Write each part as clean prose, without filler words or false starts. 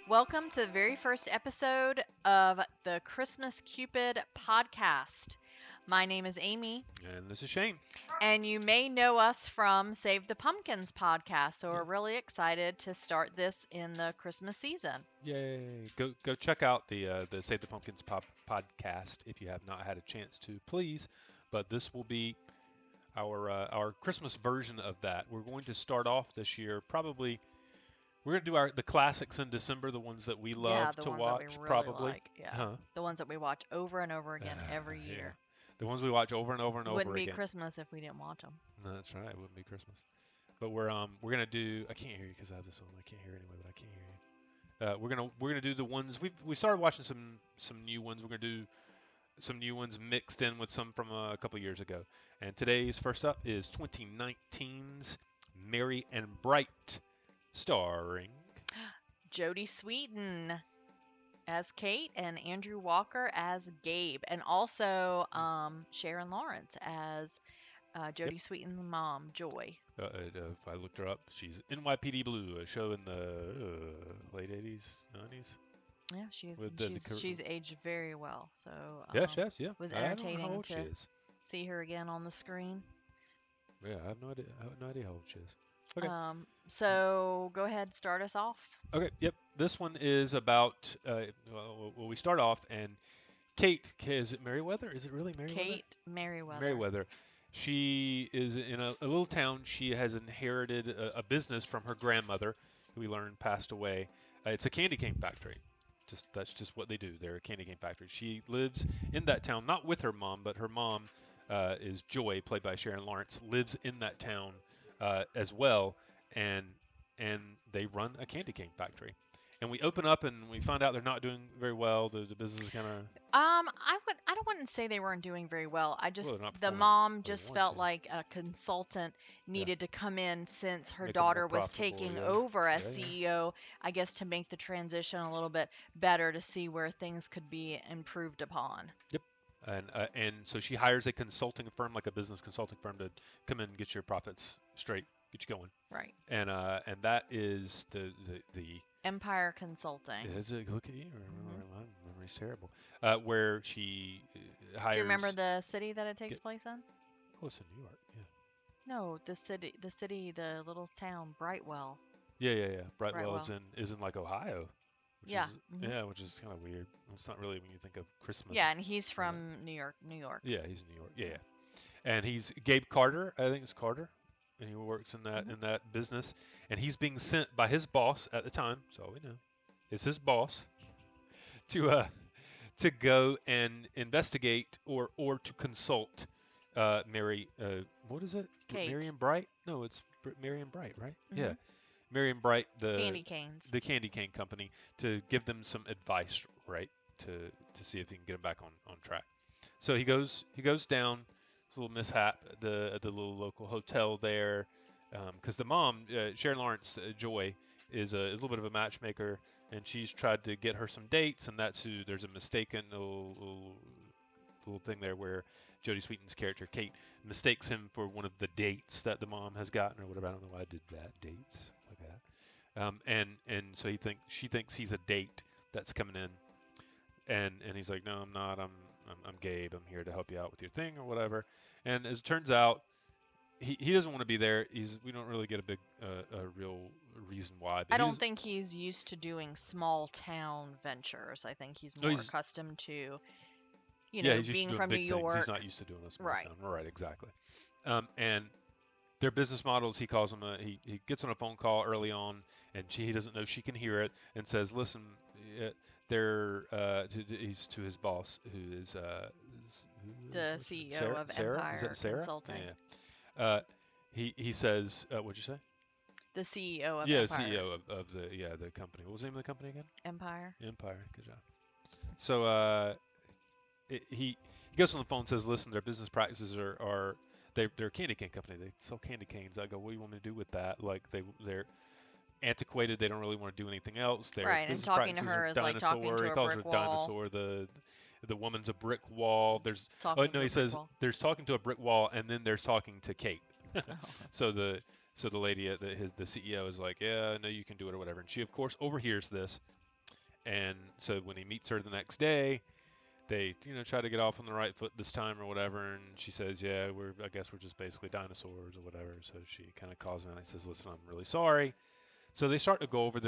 Welcome to the very first episode of the Christmas Cupid podcast. My name is Amy, And this is Shane. and you may know us from Save the Pumpkins podcast. So we're Yeah. really excited to start this in the Christmas season. Yay! Go check out the Save the Pumpkins podcast if you have not had a chance to, please. But this will be our Christmas version of that. We're going to start off this year probably. We're going to do the classics in December, the ones that we Yeah, love the to ones that we watch, really probably. like. Yeah, Huh? the ones that we watch over and over again every Yeah. year. The ones we watch over and over and Wouldn't over be again. Christmas if we didn't watch them. No, that's right. It wouldn't be Christmas. But we're gonna do. I can't hear you because I have this on. I can't hear anyway, but I can't hear you. We're gonna do the ones we started watching some new ones. We're gonna do some new ones mixed in with some from a couple years ago. And today's first up is 2019's Merry and Bright, starring. Jodie Sweetin as Kate and Andrew Walker as Gabe, and also Sharon Lawrence as Yep. Jodie Sweetin's mom, Joy. If I looked her up, she's NYPD Blue, a show in the late 80s, 90s. Yeah, she's With she's aged very well. So yes, yeah. was I don't know how entertaining old she to is. see her again on the screen. Yeah, I have no idea. I have no idea how old she is. Okay. So go ahead, start us off. Okay, yep. This one is about. We start off, and Kate, is it Merriweather? Is it really Merriweather? Kate Merriweather. Merriweather. She is in a little town. She has inherited a business from her grandmother, who we learned passed away. It's a candy cane factory. That's just what they do. They're a candy cane factory. She lives in that town, not with her mom, but her mom is Joy, played by Sharon Lawrence, lives in that town as well, and they run a candy cane factory. And we open up and we find out they're not doing very well. The business is kind of I don't want to say they weren't doing very well. well, they're not The performing mom where they just want felt to. like a consultant Yeah, needed to come in since her make them more daughter was profitable. taking Yeah, over as yeah, yeah. CEO, I guess to make the transition a little bit better to see where things could be improved upon. Yep. And so she hires a consulting firm, like a business consulting firm, to come in and get your profits straight, get you going. Right. And that is the Empire Consulting. is it, look at you, Hmm. my memory's terrible. Where she Do you remember hires. the city that it takes Get, place in? oh, it's in New York. Yeah. No, the little town, Brightwell. Yeah. Brightwell Brightwell. is in like Ohio, which Yeah. is Hmm. yeah, which is kind of weird. It's not really when you think of Yeah, Christmas. and he's Uh, from New York, New York. yeah, he's in New York. Yeah. Yeah. And he's Gabe Carter. I think it's Carter, and he works Hmm. in that business. And he's being sent by his boss at the time. So all we know is his boss to to go and investigate or to consult Mary. What is it? Mary Kate. and Bright? No, it's Mary and Bright, right? Hmm. Yeah, Mary and Bright, Candy canes. the candy cane company, to give them some advice, right? To see if he can get them back on track. So he goes down. It's a little mishap at the little local hotel there, because the mom, Sharon Lawrence, Joy, is a little bit of a matchmaker, and she's tried to get her some dates, and that's who. There's a mistaken little thing there where Jodie Sweetin's character Kate mistakes him for one of the dates that the mom has gotten or whatever. I don't know why I did that. Dates like that. And so she thinks he's a date that's coming in, and he's like, no, I'm not. I'm Gabe. I'm here to help you out with your thing or whatever. And as it turns out, he doesn't want to be there. We don't really get a real reason why, I but don't think he's used to doing small town ventures. I think he's no, more accustomed to, he's used to being doing from New big things. He's York. not used to doing a small Right. town. Right, exactly. And their business models, he calls them. He gets on a phone call early on, and he doesn't know she can hear it, and says, "Listen, they're he's to his boss, who is The what's her name? CEO of Sarah? Is Empire that Sarah? Consulting. Yeah. Uh, he says, what'd you say? The CEO of Yeah, Empire. CEO of the company. What was the name of the company again? Empire. Empire. Good job. So he goes on the phone and says, "Listen, their business practices are they're a candy cane company. They sell candy canes." I go, "What do you want me to do with that? Like they're antiquated. They don't really want to do anything else. Their Right, and business talking to practices are her is like talking dinosaur." to He a calls her brick a wall. dinosaur. The woman's a brick wall. There's oh Talking no, to he a brick says wall. there's talking to a brick wall, and then there's talking to Kate. Oh. So the lady at the CEO is like, "Yeah, I know you can do it or whatever," and she of course overhears this And so when he meets her the next day, they try to get off on the right foot this time or whatever, and she says, yeah, I guess we're just basically dinosaurs or whatever. So she kind of calls him out and says, listen, I'm really sorry. So they start to go over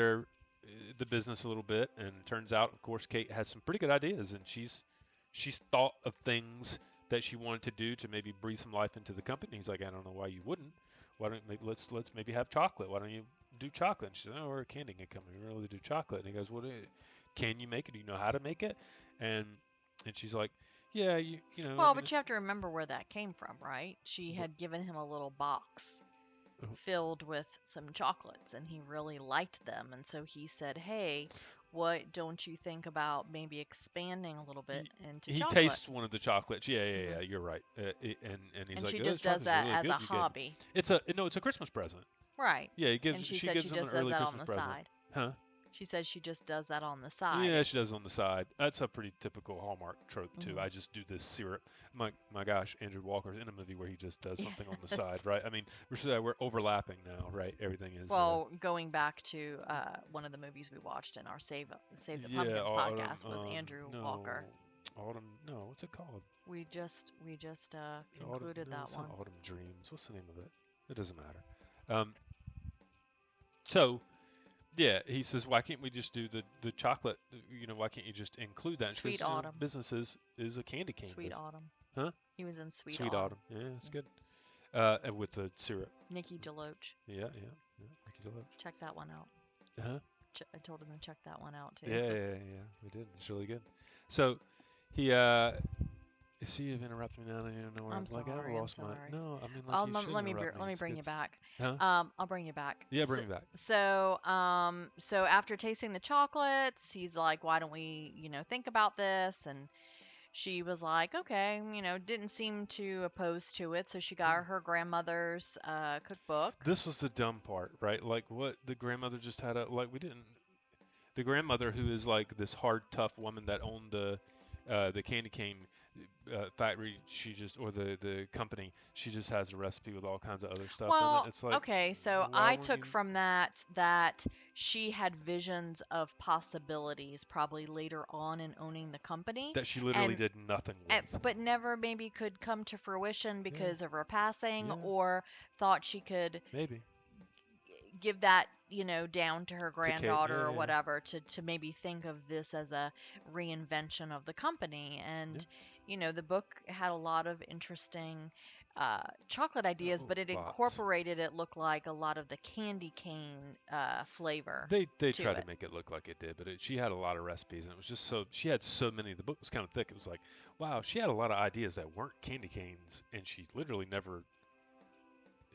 the business a little bit, and it turns out, of course, Kate has some pretty good ideas, and she's thought of things that she wanted to do to maybe breathe some life into the company. He's like, I don't know why you wouldn't. Why don't maybe let's maybe have chocolate? Why don't you do chocolate? And she said, oh, we're a candy company. We really do chocolate. And he goes, can you make it? Do you know how to make it? And and she's like, yeah, I Well, mean, but you have to remember where that came from, right? She what, had given him a little box uh, filled with some chocolates and he really liked them. And so he said, hey, what don't you think about maybe expanding a little bit he, into he chocolate? tastes one of the chocolates. Yeah, yeah, Hmm. yeah. You're right. And he's And like, she oh, this just does chocolate's that really as a good. You get hobby. it's a no, it's a Christmas present. Right. Yeah, And she she said she gives him an just does early that on Christmas the present. side. Huh? She says she just does that on the side. Yeah, she does on the side. That's a pretty typical Hallmark trope too. Hmm. I just do this syrup. My gosh, Andrew Walker's in a movie where he just does something on the side, Yes. right? I mean, we're overlapping now, right? Everything is Well, going back to one of the movies we watched in our Save the yeah, Pumpkins podcast was Andrew no, Walker. autumn, no, what's it called? We just Autumn, concluded no, that it's not one. Autumn Dreams. What's the name of it? It doesn't matter. So yeah, he says, why can't we just do the chocolate? Why can't you just include that? And she Sweet goes, Autumn. business is a candy cane Sweet business. Autumn. Huh? He was in Sweet Sweet Autumn. autumn. Yeah, it's Yeah. good. And with the syrup. Nikki DeLoach. Yeah, yeah, yeah. Nikki DeLoach. Check that one out. Uh-huh. I told him to check that one out too. Yeah, yeah, yeah, yeah. We did. It's really good. So he see you've interrupted me now and you don't know where I'm I'm like I've sorry. I'm lost my sorry. no, I mean like you should interrupt me. Let me It's bring good. you back. Huh? I'll bring you back. Yeah, bring me back. So after tasting the chocolates, he's like, "Why don't we, think about this?" And she was like, "Okay," didn't seem too opposed to it. So she got her grandmother's cookbook. This was the dumb part, right? Like what the grandmother just had a like we didn't the grandmother who is like this hard tough woman that owned the candy cane factory, she just or the company, she just has a recipe with all kinds of other stuff in it. Well, It's like, okay, so why I weren't took you from that she had visions of possibilities probably later on in owning the company, that she literally and did nothing with? but never maybe could come to fruition Yeah, because of her passing, yeah, or thought she could maybe give that down to her to Kate. granddaughter Yeah, or yeah, whatever to maybe think of this as a reinvention of the company. yeah. And the book had a lot of interesting chocolate ideas, Oh, but it lots. incorporated, it looked like, a lot of the candy cane flavor They to tried to it. make it look like it did, but she had a lot of recipes, and it was just so she had so many. The book was kind of thick. It was like, wow, she had a lot of ideas that weren't candy canes, and she literally never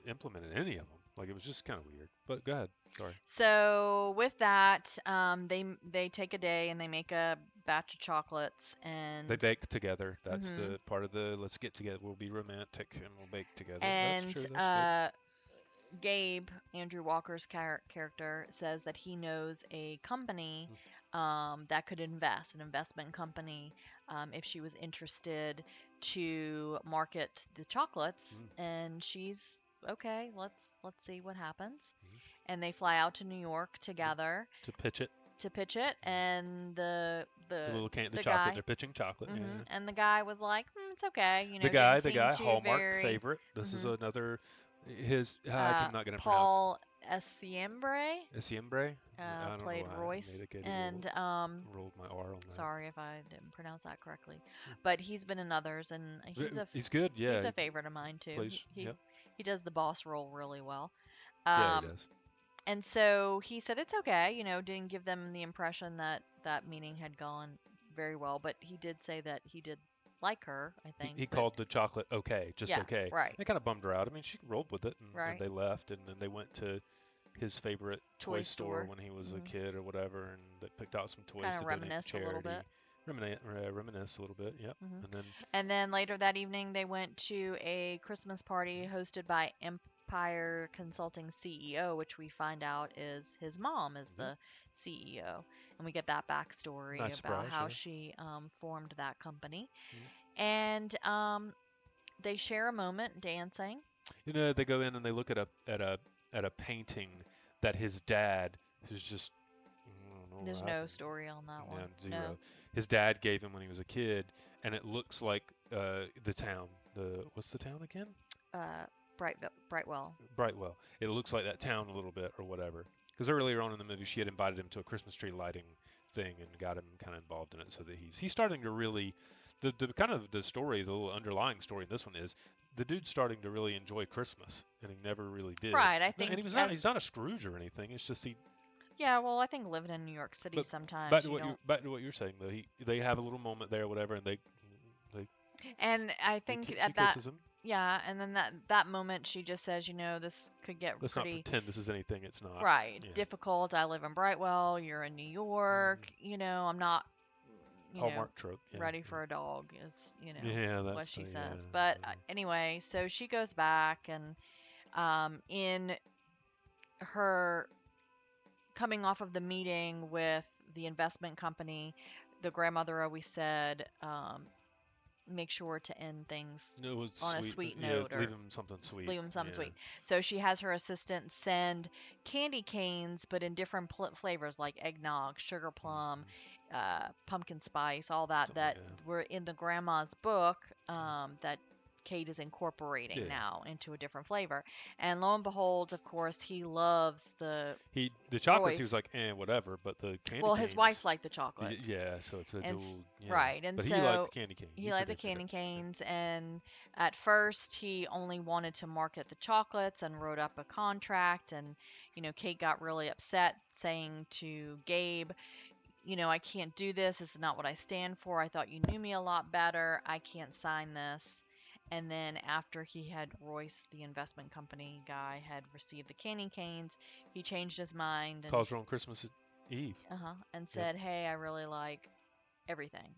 implemented any of them. Like it was just kind of weird. But go ahead. Sorry. So with that, they take a day and they make a batch of chocolates. They and bake together. That's hmm the part of the let's get together. We'll be romantic and we'll bake together. That's and true. That's good. Gabe, Andrew Walker's character, says that he knows a company Mm, that could invest, an investment company, if she was interested to market the chocolates. mm, And she's okay. Let's see what happens. mm, And they fly out to New York yep. together To pitch it. to pitch it. Mm. And the The the little can, the the chocolate. guy, They're pitching chocolate. Yeah, yeah. and the guy was like, it's okay. Didn't The seem guy, too Hallmark very. favorite. This is hmm another. His. I can not gonna pronounce. Paul Essiembre Siembre. I don't know played why I made Royce, a Katie and rolled my R on that. sorry if I didn't pronounce that correctly, but he's been in others, and He's good. he's Yeah, a he favorite of mine too. plays. Yep. He does the boss role really well. Yeah, he Um, does. and so he said it's okay. Didn't give them the impression that that meeting had gone very well, but he did say that he did like her, I think, He but called the chocolate okay, just yeah, okay. right, It kind of bummed her out. I mean, she rolled with it, and right. they left, and then they went to his favorite toy Toy store store. when he was a Hmm. kid or whatever, and they picked out some toys Kind of to donate to reminisce a little bit. charity. Reminisce a little bit, yep. Hmm. And then And then later that evening, they went to a Christmas party hosted by Empire Consulting CEO, which we find out is his mom is mhm, the CEO. And we get that backstory nice about surprise, how yeah. she formed that company. Mhm. And they share a moment dancing. They go in and they look at a painting that his dad, who's just I don't know what There's no happened. story on that Yeah, one. No. zero. His dad gave him when he was a kid, and it looks like the town. The what's the town again? Uh, Brightwell. Brightwell. It looks like that town a little bit or whatever. Because earlier on in the movie, she had invited him to a Christmas tree lighting thing and got him kind of involved in it, so that he's starting to really the kind of the story, the little underlying story in this one is the dude's starting to really enjoy Christmas, and he never really did. Right. I No, and he think was not as he's not a Scrooge or anything. It's just he. yeah, well, I think living in New York City But back sometimes to you what you don't. back to what you're saying though. They have a little moment there, whatever, and they And I think she at that, kisses him. yeah, and then that moment she just says, this could get Let's not pretty pretend this is anything it's not. right Yeah. difficult. I live in Brightwell. You're in New Hmm. York. I'm not, Hallmark trope. Yeah. ready Yeah. for a dog is, Yeah, what that's she the yeah. says. But anyway, so she goes back and in her coming off of the meeting with the investment company, the grandmother always said, make sure to end things No, it was on a sweet. sweet Yeah, note leave or him something sweet. leave them something Yeah. sweet. So she has her assistant send candy canes, but in different flavors like eggnog, sugar plum, Hmm. pumpkin spice, all that Something like that that. were in the grandma's book Yeah. that Kate is incorporating Yeah. now into a different flavor. And lo and behold, of course, he loves the The chocolates he was Royce. like, whatever, but the candy Well, his wife canes, liked the chocolates. yeah. So it's a And dual, yeah. right, and But he liked the so candy cane. he He liked the predicted it. candy Yeah. canes, and at first he only wanted to market the chocolates and wrote up a contract. And Kate got really upset, saying to Gabe, I can't do this. This is not what I stand for. I thought you knew me a lot better. I can't sign this. And then after he had Royce, the investment company guy, had received the candy canes, he changed his mind and Calls her on Christmas Eve. and Yep. said, "Hey, I really like everything."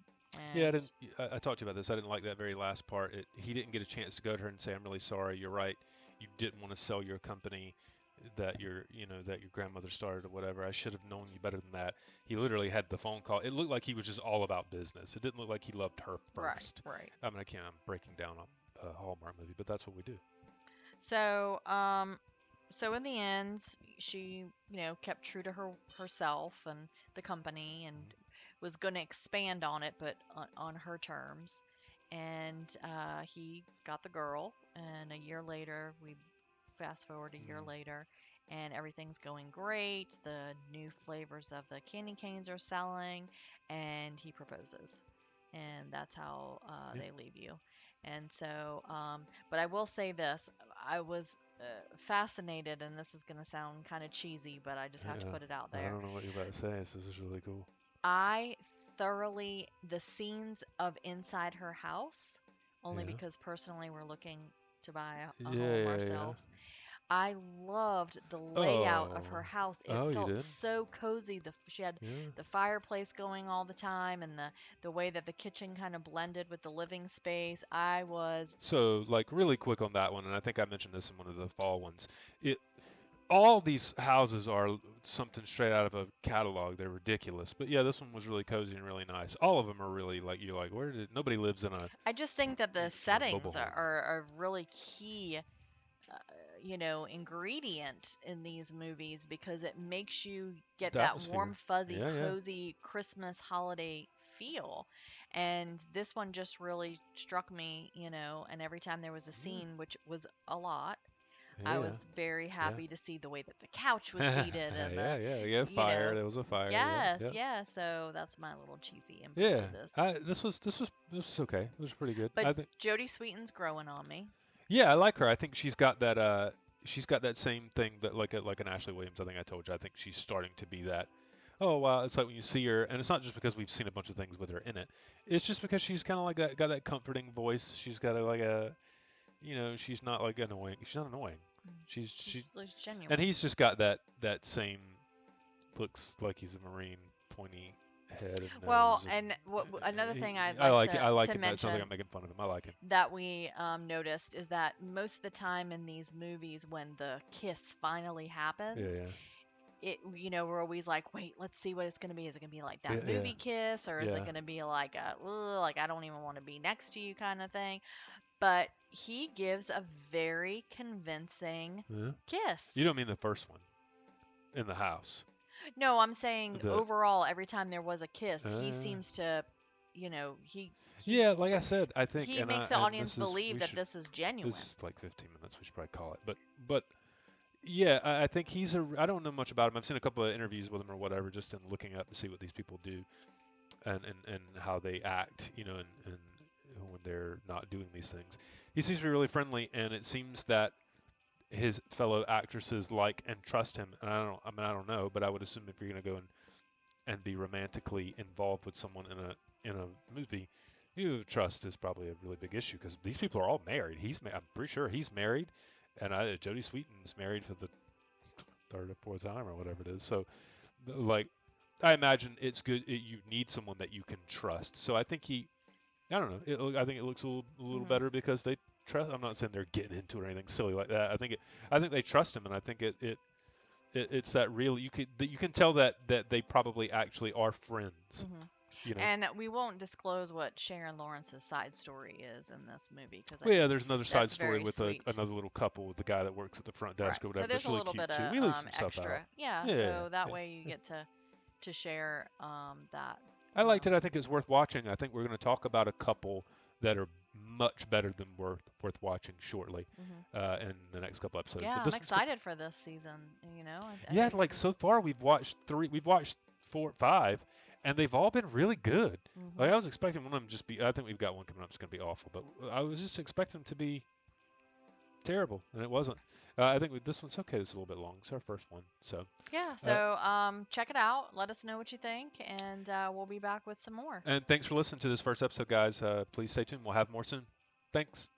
Yeah, I And didn't. I talked to you about this. I didn't like that very last part. He didn't get a chance to go to her and say, "I'm really sorry. You're right. You didn't want to sell your company that that your grandmother started or whatever. I should have known you better than that." He literally had the phone call. It looked like he was just all about business. It didn't look like he loved her right, first. right. I mean, I can't. I'm breaking down a Hallmark movie, but that's what we do. So, so in the end, she, kept true to herself and the company, and was going to expand on it, but on her terms. And he got the girl, and a year later, we fast forward a year Mm. later, and everything's going great. The new flavors of the candy canes are selling, and he proposes. And that's how Yeah. they leave you. And so, but I will say this, I was fascinated, and this is going to sound kind of cheesy, but I just have to Yeah. put it out I there. don't know what you're about to say. So this is really cool. I thoroughly, the scenes of inside her house, only Yeah. because personally we're looking to buy a Yeah. home Yeah. Yeah. ourselves. I loved the layout of her Oh. house. It Oh, you felt did? so cozy. She had Yeah. the fireplace going all the time, and the way that the kitchen kind of blended with the living space. I was So, like, really quick on that one, and I think I mentioned this in one of the fall ones. It all these houses are something straight out of a catalog. They're ridiculous, but yeah, this one was really cozy and really nice. All of them are really like you're like, where did nobody lives in a I just think that the mobile settings home? are really key, uh, ingredient in these movies because it makes you It's get the that warm, atmosphere. fuzzy, Yeah, yeah. cozy Christmas holiday feel. And this one just really struck me, and every time there was a Yeah, scene, which was a lot, I yeah, was very yeah. happy to see the way that the couch was seated and Yeah, yeah, yeah. you Fire. know, There was a fire. Yeah, yes, yeah, yeah. So that's my little cheesy input to yeah. this. This was okay. It was pretty good. But I think. Jodie Sweetin's growing on me. Yeah, I like her. I think she's got that same thing that like an Ashley Williams. I think I told you. I think she's starting to be that. Oh wow, it's like when you see her, and it's not just because we've seen a bunch of things with her in it. It's just because she's kind of like that, got that comforting voice. She's got like she's not like annoying. She's not annoying. She, She's and genuine. he's just got that same looks like he's a Marine, pointy head and Well, nose, and and another thing I'd I like like it. I like to him. It sounds like I'm mention making fun of him. I like him. that we noticed is that most of the time in these movies, when the kiss finally Yeah, happens, yeah, we're always like, wait, let's see what it's going to be. Is it going to be like that yeah, yeah, movie kiss, or is it yeah. going to be like like I don't even want to be next to you kind of thing? But he gives a very convincing Yeah. kiss. You don't mean the first one in the house? No, I'm saying The overall, every time there was a kiss, he uh, seems to, you know, he yeah, like I said, I think, he makes the and audience this is believe we that should this is this genuine. is like 15 minutes. We should probably call it, but yeah, I think he's a. I don't know much about him. I've seen a couple of interviews with him or whatever, just in looking up to see what these people do and how they act, and when they're not doing these things. He seems to be really friendly, and it seems that his fellow actresses like and trust him. And I don't know, but I would assume if you're going to go and be romantically involved with someone in a movie, trust is probably a really big issue because these people are all married. I'm pretty sure he's married, and Jodie Sweetin's married for the third or fourth time or whatever it is. So, like, I imagine it's good. You need someone that you can trust. So I think I don't know. I think it looks a little Hmm. better because they trust. I'm not saying they're getting into it or anything silly like that. I think they trust him, and I think it's that real. You can tell that they probably actually are friends. Hmm. You know. And we won't disclose what Sharon Lawrence's side story is in this movie because I Well, yeah, think there's another side that's story very with sweet. another little couple with the guy that works at the front Right. desk or So whatever. there's That's a really little cute bit too. of We leave some stuff out. extra. Yeah, Yeah, so that yeah, way you yeah. get to share that, I you liked know. it. I think it's worth watching. I think we're going to talk about a couple that are much better than worth watching shortly Hmm. in the next couple episodes. Yeah, But I'm this one's good. excited for this season, you know. I Yeah, think like this is so far we've watched three, we've watched four, five, and they've all been really good. Like hmm I was expecting one of them just be. I think we've got one coming up that's going to be awful, but I was just expecting them to be terrible, and it wasn't. I think this one's okay. It's a little bit long. It's our first one, so. Yeah, Uh, so check it out. Let us know what you think, and we'll be back with some more. and thanks for listening to this first episode, guys. Please stay tuned. We'll have more soon. Thanks.